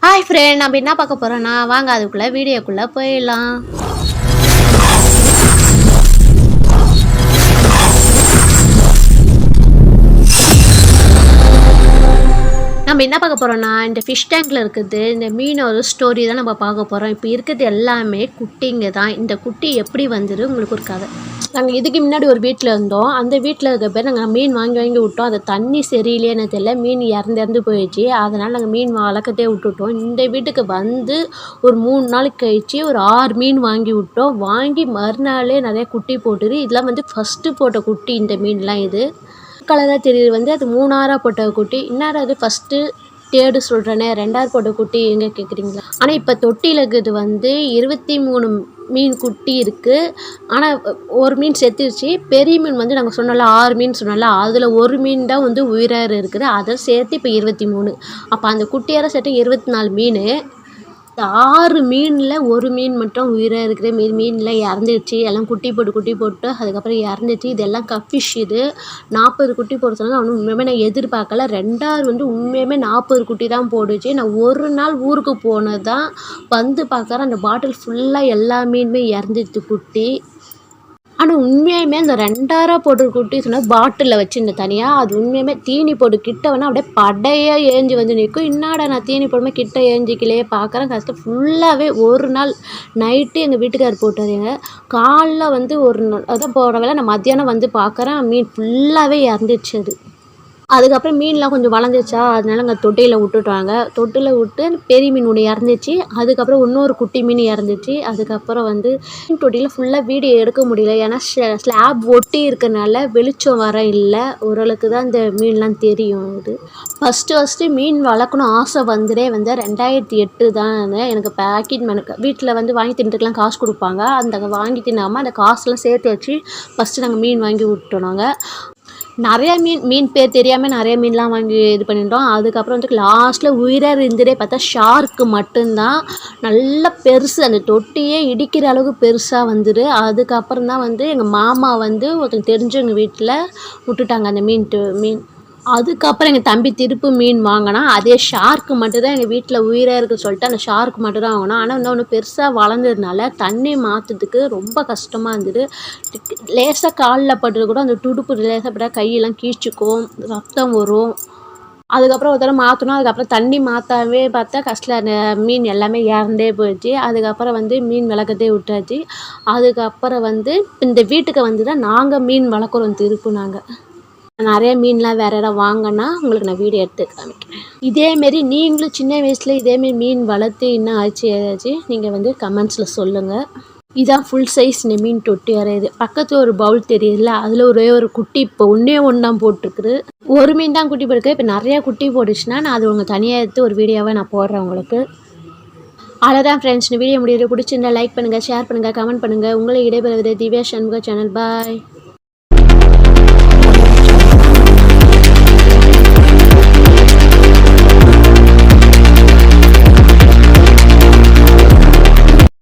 Hi friend, நம்ம என்ன பார்க்க போகிறோன்னா வாங்க அதுக்குள்ளே வீடியோக்குள்ளே போயிடலாம். நம்ம என்ன பார்க்க போகிறோன்னா இந்த ஃபிஷ் டேங்கில் இருக்குது இந்த மீனோட ஸ்டோரி தான் நம்ம பார்க்க போகிறோம். இப்போ இருக்கிறது எல்லாமே குட்டிங்க தான். இந்த குட்டி எப்படி வந்துரு உங்களுக்கு ஒரு கதை. நாங்கள் இதுக்கு முன்னாடி ஒரு வீட்டில் இருந்தோம். அந்த வீட்டில் இருக்க பேர் நாங்கள் மீன் வாங்கி விட்டோம். அது தண்ணி சரியில்லைன்னு தெரியல, மீன் இறந்து போயிடுச்சு. அதனால் நாங்கள் மீன் வளர்க்கத்தே விட்டுட்டோம். இந்த வீட்டுக்கு வந்து ஒரு 3 நாளைக்கு கழிச்சு ஒரு 6 மீன் வாங்கி விட்டோம். வாங்கி மறுநாளே நிறைய குட்டி போட்டுது. இதெல்லாம் வந்து ஃபஸ்ட்டு போட்ட குட்டி. இந்த மீன்லாம் இது கலராக தெரியுது வந்து அது 3ஆரா போட்ட குட்டி. இன்னாரம் அது ஃபஸ்ட்டு தேர்டு சொல்கிறேனே 2ஆவது போட்ட குட்டி எங்கே கேட்குறீங்களா? ஆனால் இப்போ தொட்டியில் இருக்கிறது வந்து 23 மீன் குட்டி இருக்குது. ஆனால் ஒரு மீன் செத்துருச்சு. பெரிய மீன் வந்து நாங்கள் சொன்னோம்ல 6 மீன் சொன்னோம்ல, அதில் ஒரு மீன் தான் வந்து உயிராக இருக்குது. அதை சேர்த்து இப்போ 23. அப்போ அந்த குட்டியார சேர்த்து 24 மீன். இந்த 6 மீனில் ஒரு மீன் மட்டும் உயிராக இருக்கிற மீன்லாம் இறந்துடுச்சு. எல்லாம் குட்டி போட்டு அதுக்கப்புறம் இறந்துச்சு. இதெல்லாம் கஃபிஷ். இது 40 குட்டி போட சொன்னாங்க. அவனு உண்மையுமே நான் எதிர்பார்க்கல. 2ஆவது வந்து உண்மையுமே 40 குட்டி தான் போடுச்சு. நான் ஒரு நாள் ஊருக்கு போனது தான் வந்து பார்க்குறேன், அந்த பாட்டில் ஃபுல்லாக எல்லா மீனுமே இறந்துடுச்சு குட்டி. ஆனால் உண்மையுமே அந்த 2ஆரா போட்டு குட்டி சொன்னால் பாட்டிலில் வச்சுருந்த தனியாக அது உண்மையுமே தீனி போட்டு கிட்ட வேணால் அப்படியே படையாக ஏஞ்சி வந்து நிற்கும். இன்னாடா நான் தீனி போடுமே கிட்ட ஏஞ்சிக்கலையே பார்க்குறேன். கஷ்டம் ஃபுல்லாகவே ஒரு நாள் நைட்டு எங்கள் வீட்டுக்கார் போட்டாருங்க. காலைல வந்து ஒரு நாள் அதான் போகிற வேலை நான் மத்தியானம் வந்து பார்க்குறேன், மீன் ஃபுல்லாகவே இறந்துச்சு. அதுக்கப்புறம் மீன்லாம் கொஞ்சம் வளர்ந்துச்சா, அதனால அங்கே தொட்டியில் விட்டுட்டாங்க. தொட்டியில் விட்டு பெரிய மீன் ஒன்று இறந்துச்சு. அதுக்கப்புறம் இன்னொரு குட்டி மீன் இறந்துச்சு. அதுக்கப்புறம் வந்து தொட்டியில் ஃபுல்லாக வீடியோ எடுக்க முடியல, ஏன்னா ஸ்லாப் ஒட்டி இருக்கிறனால வெளிச்சம் வர இல்லை. ஓரளவுக்கு தான் இந்த மீன்லாம் தெரியும். இது ஃபஸ்ட்டு மீன் வளர்க்கணும் ஆசை வந்துடே வந்து 2008 தான். எனக்கு பேக்கெட் எனக்கு வீட்டில் வந்து வாங்கி தின்னுட்டுலாம் காசு கொடுப்பாங்க. அந்த வாங்கி தின்னாமல் அந்த காசுலாம் சேர்த்து வச்சு ஃபஸ்ட்டு நாங்கள் மீன் வாங்கி விட்டோம். நாங்கள் நிறையா மீன் பேர் தெரியாமல் நிறைய மீன்லாம் வாங்கி இது பண்ணிட்டோம். அதுக்கப்புறம் வந்து லாஸ்ட்டில் உயிராக இருந்துட்டே பார்த்தா ஷார்க்கு மட்டும்தான் நல்லா பெருசு, அந்த தொட்டியே இடிக்கிற அளவுக்கு பெருசாக வந்துடு. அதுக்கப்புறம் தான் வந்து எங்கள் மாமா வந்து ஒருத்தங்க தெரிஞ்சவங்க வீட்டில் விட்டுட்டாங்க அந்த மீன். அதுக்கப்புறம் எங்கள் தம்பி திருப்பு மீன் வாங்கினா அதே ஷார்க்கு மட்டும்தான் எங்கள் வீட்டில் உயிராக இருக்குன்னு சொல்லிட்டு அந்த ஷார்க்கு மட்டும் தான் வாங்கினோம். ஆனால் இன்னொன்று பெருசாக வளர்ந்ததுனால தண்ணி மாற்றுறதுக்கு ரொம்ப கஷ்டமாக இருந்தது. லேசாக காலில் பட்டுறது கூட அந்த துடுப்பு லேசாக பட்டா கையெல்லாம் கீழ்ச்சிக்கும், ரத்தம் வரும். அதுக்கப்புறம் ஒரு தடவை மாற்றணும். அதுக்கப்புறம் தண்ணி மாற்றாவே பார்த்தா கஷ்டம், அந்த மீன் எல்லாமே இறந்தே போயிடுச்சு. அதுக்கப்புறம் வந்து மீன் வளர்க்கறதே விட்டாச்சு. அதுக்கப்புறம் வந்து இந்த வீட்டுக்கு வந்து தான் நாங்கள் மீன் வளர்க்குறோம் திருப்பு. நாங்கள் நிறைய மீன்லாம் வேறு யாராவது வாங்கினா உங்களுக்கு நான் வீடியோ எடுத்து காமிக்கிறேன். இதேமாரி நீங்களும் சின்ன வயசில் இதேமாரி மீன் வளர்த்து இன்னும் ஆச்சு ஏதாச்சும் நீங்கள் வந்து கமெண்ட்ஸில் சொல்லுங்கள். இதான் ஃபுல் சைஸ் இந்த மீன் தொட்டி வரையுது. பக்கத்தில் ஒரு பவுல் தெரியுதுல்ல, அதில் ஒரே ஒரு குட்டி இப்போ ஒன்றே தான் போட்டிருக்குது. ஒரு மீன் தான் குட்டி போட்டுருக்கு. இப்போ நிறையா குட்டி போட்டுச்சுன்னா நான் அது உங்கள் தனியாக எடுத்து ஒரு வீடியோவை நான் போடுறேன் உங்களுக்கு. அவ்வளோதான் ஃப்ரெண்ட்ஸ், இந்த வீடியோ முடியுது. பிடிச்சிருந்தா லைக் பண்ணுங்கள், ஷேர் பண்ணுங்கள், கமெண்ட் பண்ணுங்கள். உங்களை இடைபெறுவது திவ்யா சண்முக சேனல். பாய்.